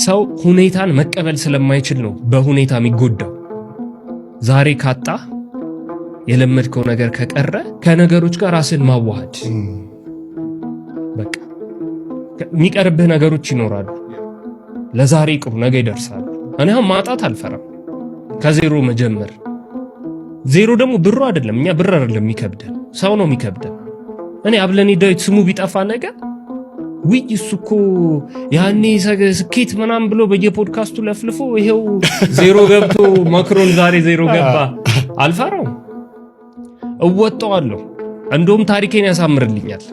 ሰው ሁኔታን መቀበል ስለማይችል ነው በሁኔታ የሚጎዳው። ዛሬ ካጣ የለመድከው ነገር ከቀረ ከነገሮች ጋር ራስን ማዋሃድ በቃ የሚቀርብህ ነገሮች ይኖራሉ። ለዛሬ ቅሩ ነገ ይደርሳሉ። እኔ አሁን ማጣት አልፈራም። ከዜሮ መጀመር ዜሮ ደግሞ ብሩ አይደለም። እኛ ብር አይደለም የሚከብደን ሰው ነው የሚከብደን። እኔ አብለኔ ዳዊት ስሙ ቢጠፋ ነገር ውይ እሱኮ ያኔ ስኬት ምናምን ብሎ በየፖድካስቱ ለፍልፎ ይሄው ዜሮ ገብቶ ማክሮን ዛሬ ዜሮ ገባ። አልፈራው እወጣዋለሁ። እንደውም ታሪኬን ያሳምርልኛል።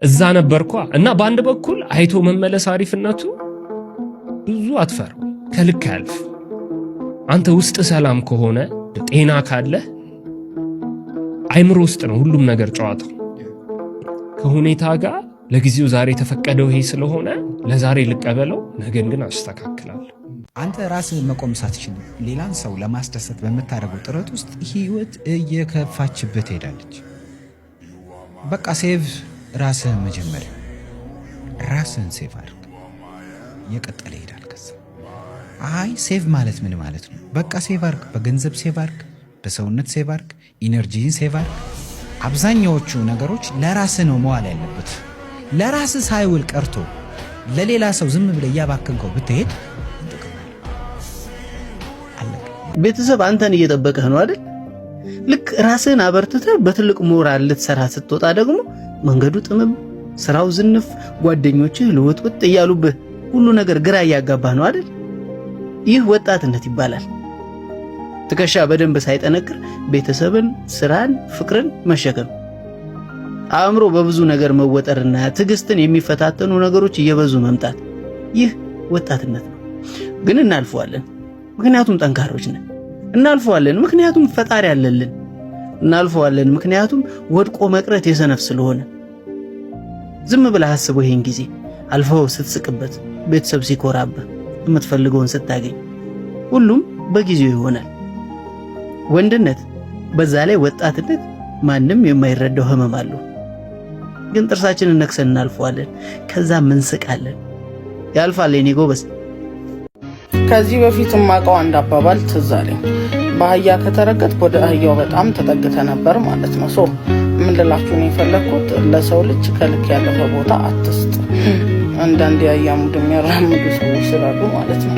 እዛ ነበርኳ እና በአንድ በኩል አይቶ መመለስ አሪፍነቱ ብዙ አትፈራው። ከልክ ያልፍ አንተ ውስጥ ሰላም ከሆነ ጤና ካለ አይምሮ ውስጥ ነው ሁሉም ነገር ጨዋታው። ከሁኔታ ጋር ለጊዜው ዛሬ ተፈቀደው ይሄ ስለሆነ ለዛሬ ልቀበለው፣ ነገን ግን አስተካክላለሁ። አንተ ራስህ መቆም ሳትችል ሌላን ሰው ለማስደሰት በምታደርገው ጥረት ውስጥ ህይወት እየከፋችበት ሄዳለች። በቃ ሴቭ ራስህን መጀመሪያ ራስህን ሴቭ አድርግ፣ እየቀጠለ ይሄዳል። ከዛ አይ ሴቭ ማለት ምን ማለት ነው? በቃ ሴቭ አድርግ፣ በገንዘብ ሴቭ አድርግ፣ በሰውነት ሴቭ አድርግ፣ ኢነርጂን ሴቭ አድርግ። አብዛኛዎቹ ነገሮች ለራስህ ነው መዋል ያለበት። ለራስህ ሳይውል ቀርቶ ለሌላ ሰው ዝም ብለህ እያባከንከው ብትሄድ ቤተሰብ አንተን እየጠበቀህ ነው አይደል? ልክ ራስህን አበርትተህ በትልቅ ሞራል ልትሰራ ስትወጣ ደግሞ መንገዱ ጥምም፣ ስራው ዝንፍ፣ ጓደኞችህ ልውጥውጥ እያሉብህ ሁሉ ነገር ግራ እያጋባህ ነው አይደል? ይህ ወጣትነት ይባላል። ትከሻ በደንብ ሳይጠነክር ቤተሰብን፣ ስራን፣ ፍቅርን መሸከም፣ አእምሮ በብዙ ነገር መወጠርና ትዕግስትን የሚፈታተኑ ነገሮች እየበዙ መምጣት፣ ይህ ወጣትነት ነው። ግን እናልፈዋለን፣ ምክንያቱም ጠንካሮች ነን። እናልፈዋለን ምክንያቱም ፈጣሪ አለልን። እናልፈዋለን ምክንያቱም ወድቆ መቅረት የሰነፍ ስለሆነ። ዝም ብለህ አስበው ይሄን ጊዜ አልፈው ስትስቅበት፣ ቤተሰብ ሲኮራብህ፣ የምትፈልገውን ስታገኝ፣ ሁሉም በጊዜው ይሆናል። ወንድነት በዛ ላይ ወጣትነት ማንም የማይረዳው ህመም አለው። ግን ጥርሳችንን ነክሰን እናልፈዋለን። ከዛ እንስቃለን። ያልፋል የኔ ጎበዝ። ከዚህ በፊት ማቀው አንድ አባባል ትዝ አለኝ። በአህያ ከተረገጥ ወደ አህያው በጣም ተጠግተ ነበር ማለት ነው። ምን ልላችሁ ነው የፈለኩት፣ ለሰው ልጅ ከልክ ያለፈ ቦታ አትስጥ። አንዳንድ የአህያ ሙድ የሚያራምዱ ሰዎች ስላሉ ማለት ነው።